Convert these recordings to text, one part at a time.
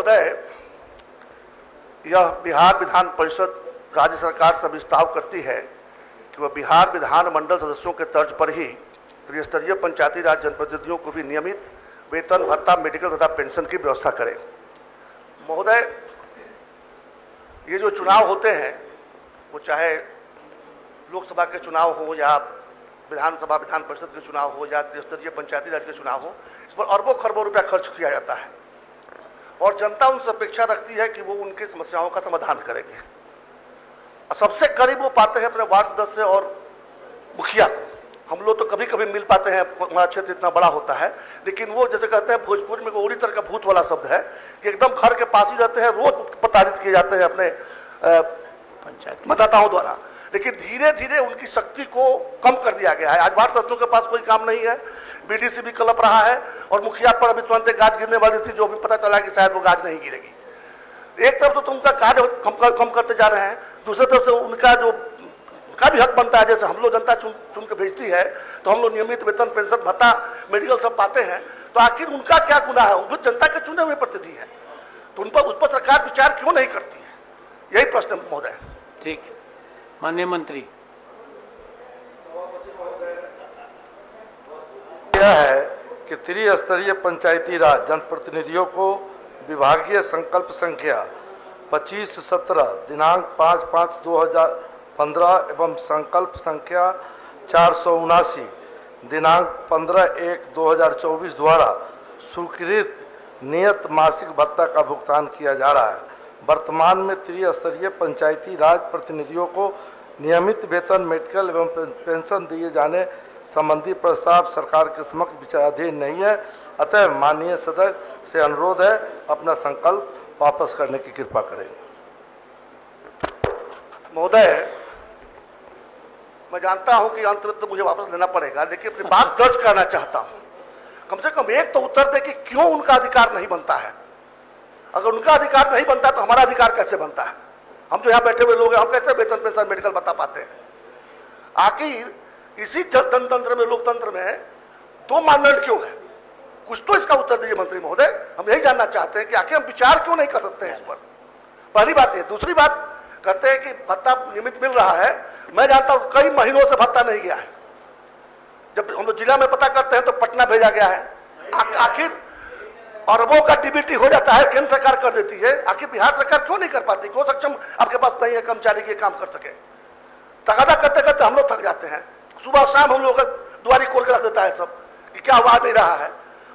महोदय, यह बिहार विधान परिषद राज्य सरकार से विस्ताव करती है कि वह बिहार विधानमंडल सदस्यों के तर्ज पर ही त्रिस्तरीय पंचायती राज जनप्रतिनिधियों को भी नियमित वेतन भत्ता, मेडिकल तथा पेंशन की व्यवस्था करे। महोदय, ये जो चुनाव होते हैं वो चाहे लोकसभा के चुनाव हो या विधानसभा विधान परिषद के चुनाव हो या त्रिस्तरीय पंचायती राज के चुनाव हो, इस पर अरबों खरबों रुपया खर्च किया जाता है और जनता उनसे अपेक्षा रखती है कि वो उनकी समस्याओं का समाधान करेंगे। सबसे करीब वो पाते हैं अपने वार्ड सदस्य और मुखिया को। हम लोग तो कभी कभी मिल पाते हैं, हमारा क्षेत्र इतना बड़ा होता है, लेकिन वो जैसे कहते हैं भोजपुर में ओड़ी तरह का भूत वाला शब्द है कि एकदम घर के पास ही रहते हैं, रोज प्रताड़ित किए जाते हैं अपने मतदाताओं द्वारा। लेकिन धीरे धीरे उनकी शक्ति को कम कर दिया गया है। आज वार्ड सदस्यों के पास कोई काम नहीं है, बीडीसी भी कलप रहा है और मुखिया पर अभी तुरंत गाज गिरने वाली थी, जो भी पता चला कि शायद वो गाज नहीं गिरेगी। एक तरफ तो उनका कार्य कम करते जा रहे हैं, दूसरी तरफ से उनका भी हक बनता है। जैसे हम लोग जनता चुन के भेजती है तो हम लोग नियमित वेतन, पेंशन, भत्ता, मेडिकल सब पाते हैं, तो आखिर उनका क्या गुनाह है? वो जनता के चुने हुए प्रतिनिधि है, तो उस पर सरकार विचार क्यों नहीं करती है? यही प्रश्न है महोदय। ठीक, माननीय मंत्री। यह है कि त्रिस्तरीय पंचायती राज जनप्रतिनिधियों को विभागीय संकल्प संख्या 2517 दिनांक 5/5/2015 एवं संकल्प संख्या 479 दिनांक 15/1/2024 द्वारा स्वीकृत नियत मासिक भत्ता का भुगतान किया जा रहा है। वर्तमान में त्रिस्तरीय पंचायती राज प्रतिनिधियों को नियमित वेतन, मेडिकल एवं पेंशन दिए जाने संबंधी प्रस्ताव सरकार के समक्ष विचाराधीन नहीं है। अतः माननीय सदस्य से अनुरोध है अपना संकल्प वापस करने की कृपा करें। महोदय, मैं जानता हूं कि अंततः तो मुझे वापस लेना पड़ेगा, लेकिन अपनी बात दर्ज करना चाहता हूं। कम से कम एक तो उत्तर दे कि क्यों उनका अधिकार नहीं बनता है। अगर उनका अधिकार नहीं बनता तो हमारा अधिकार कैसे बनता है? हम जो यहाँ बैठे हुए लोग हैं, हम कैसे वेतन, पेंशन, मेडिकल बता पाते हैं? आखिर इसी जनतंत्र में, लोकतंत्र में दो मानदंड क्यों है? कुछ तो इसका उत्तर दीजिए मंत्री महोदय। हम यही जानना चाहते हैं कि आखिर हम विचार क्यों नहीं कर सकते हैं इस पर। पहली बात है। दूसरी बात, कहते हैं कि भत्ता नियमित मिल रहा है। मैं जानता हूं कई महीनों से भत्ता नहीं गया है। जब हम लोग जिला में पता करते हैं तो पटना भेजा गया है। आखिर अरबों का डीबीटी हो जाता है, केंद्र सरकार कर देती है। आखिर बिहार सरकार क्यों नहीं कर पाती? क्यों सक्षम आपके पास नहीं है कर्मचारी के काम कर सके? तगादा करते करते हम लोग थक जाते हैं। सुबह शाम हम लोग दुआरी खोल के रख देता है सब कि क्या हुआ नहीं रहा है,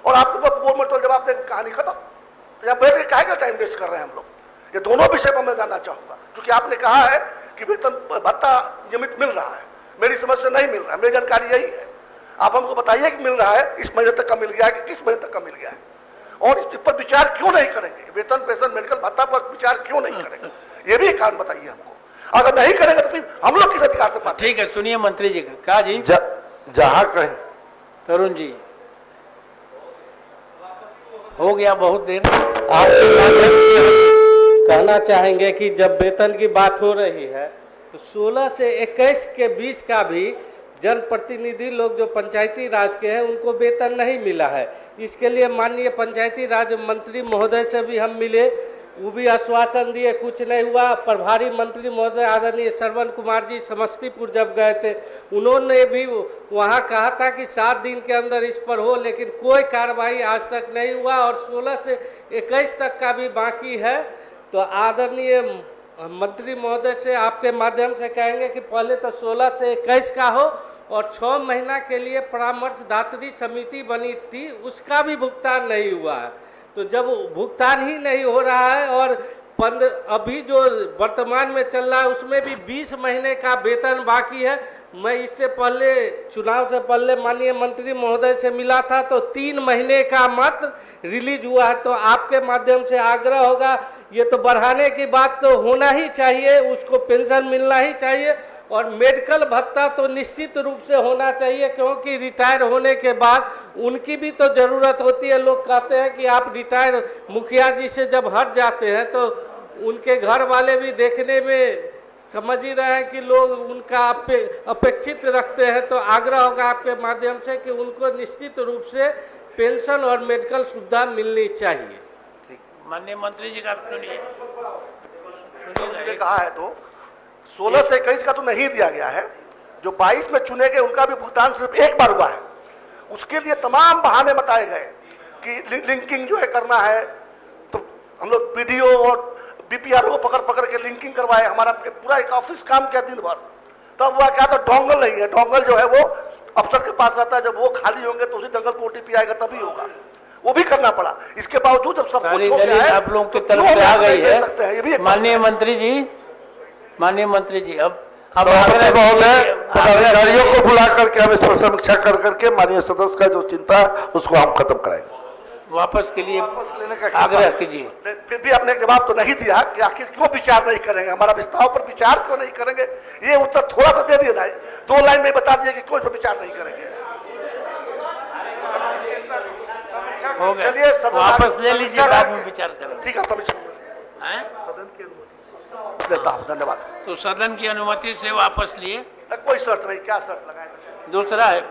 और आप गवर्नमेंट जवाब दे, कहानी खत्म। तो यहाँ बैठ के काहे का टाइम वेस्ट कर रहे हैं हम लोग? ये दोनों विषय पर मैं जानना चाहूंगा, क्योंकि आपने कहा है कि वेतन भत्ता नियमित मिल रहा है। मेरी समझ से नहीं मिल रहा है, मेरी जानकारी यही है। आप हमको बताइए कि मिल रहा है, इस महीने तक का मिल गया है कि किस महीने तक का मिल गया है, और इस पर विचार क्यों नहीं करेंगे? वेतन, पेंशन, मेडिकल भत्ता पर विचार क्यों नहीं करेंगे? ये भी एक कारण बताइए हमको। अगर नहीं करेंगे तो फिर हम लोग किस अधिकार से पाते? ठीक है, सुनिए मंत्री जी का। क्या जी? जहां कहीं तरुण जी, हो गया बहुत देर। आप कहना चाहेंगे कि जब वेतन की बात हो रही है तो 16 से 21 के बीच का भी जनप्रतिनिधि लोग जो पंचायती राज के हैं उनको वेतन नहीं मिला है। इसके लिए माननीय पंचायती राज मंत्री महोदय से भी हम मिले, वो भी आश्वासन दिए, कुछ नहीं हुआ। प्रभारी मंत्री महोदय आदरणीय श्रवण कुमार जी समस्तीपुर जब गए थे, उन्होंने भी वहां कहा था कि 7 दिन के अंदर इस पर हो, लेकिन कोई कार्रवाई आज तक नहीं हुआ और 16 से 21 तक का भी बाकी है। तो आदरणीय मंत्री महोदय से आपके माध्यम से कहेंगे कि पहले तो 16 से 21 का हो, और 6 महीना के लिए परामर्शदात्री समिति बनी थी, उसका भी भुगतान नहीं हुआ है। तो जब भुगतान ही नहीं हो रहा है और अभी जो वर्तमान में चल रहा है उसमें भी 20 महीने का वेतन बाकी है। मैं इससे पहले, चुनाव से पहले माननीय मंत्री महोदय से मिला था तो 3 महीने का मात्र रिलीज हुआ है। तो आपके माध्यम से आग्रह होगा, ये तो बढ़ाने की बात तो होना ही चाहिए, उसको पेंशन मिलना ही चाहिए, और मेडिकल भत्ता तो निश्चित रूप से होना चाहिए, क्योंकि रिटायर होने के बाद उनकी भी तो जरूरत होती है। लोग कहते हैं कि आप रिटायर मुखिया जी से जब हट जाते हैं तो उनके घर वाले भी देखने में समझ ही रहे हैं कि लोग उनका अपेक्षित रखते हैं। तो आग्रह होगा आपके माध्यम से कि उनको निश्चित रूप से पेंशन और मेडिकल सुविधा मिलनी चाहिए। ठीक, माननीय मंत्री जी का सुनिए ने कहा है तो 16 से 21 का तो नहीं दिया गया है। जो 22 में चुने गए उनका भी भुगतान सिर्फ एक बार हुआ है। उसके लिए तमाम बहाने बताए गए कि लिंकिंग जो है करना है, तो हम लोग बीडीओ और बीपीआरओ को पकड़ पकड़ के लिंकिंग करवाए। हमारा पूरा एक ऑफिस काम किया दिन भर, तब हुआ क्या, तो डोंगल नहीं है। डोंगल जो है वो अफसर के पास रहता है, जब वो खाली होंगे तो उसी डंगल को ओटीपी आएगा तभी होगा, वो भी करना पड़ा। इसके बावजूद जब सब सारी कुछ हो गया दलील है आप लोगों की तो तरफ क्यों से आ हम गई नहीं दे सकते हैं? ये भी है। एक माननीय मंत्री जी अब सभापति महोदय, पदाधिकारियों को बुला करके हम इस पर समीक्षा कर करके माननीय सदस्य का जो चिंता है उसको हम खत्म कराएंगे। वापस के लिए लेने का आग्रह कीजिए। फिर भी आपने जवाब तो नहीं दिया कि आखिर क्यों विचार नहीं करेंगे, हमारा प्रस्ताव पर विचार क्यों नहीं करेंगे। ये उत्तर थोड़ा सा दे दिया, 2 लाइन में बता दिए कि क्यों इस पर विचार नहीं करेंगे। हो गया, चलिए, सदन वापस ले आगे- लीजिए, बाद में विचार करेंगे। ठीक है, समीक्षा हैं? देता हूँ, धन्यवाद। तो सदन की अनुमति से वापस लिए। कोई शर्त नहीं, क्या शर्त लगाए? दूसरा है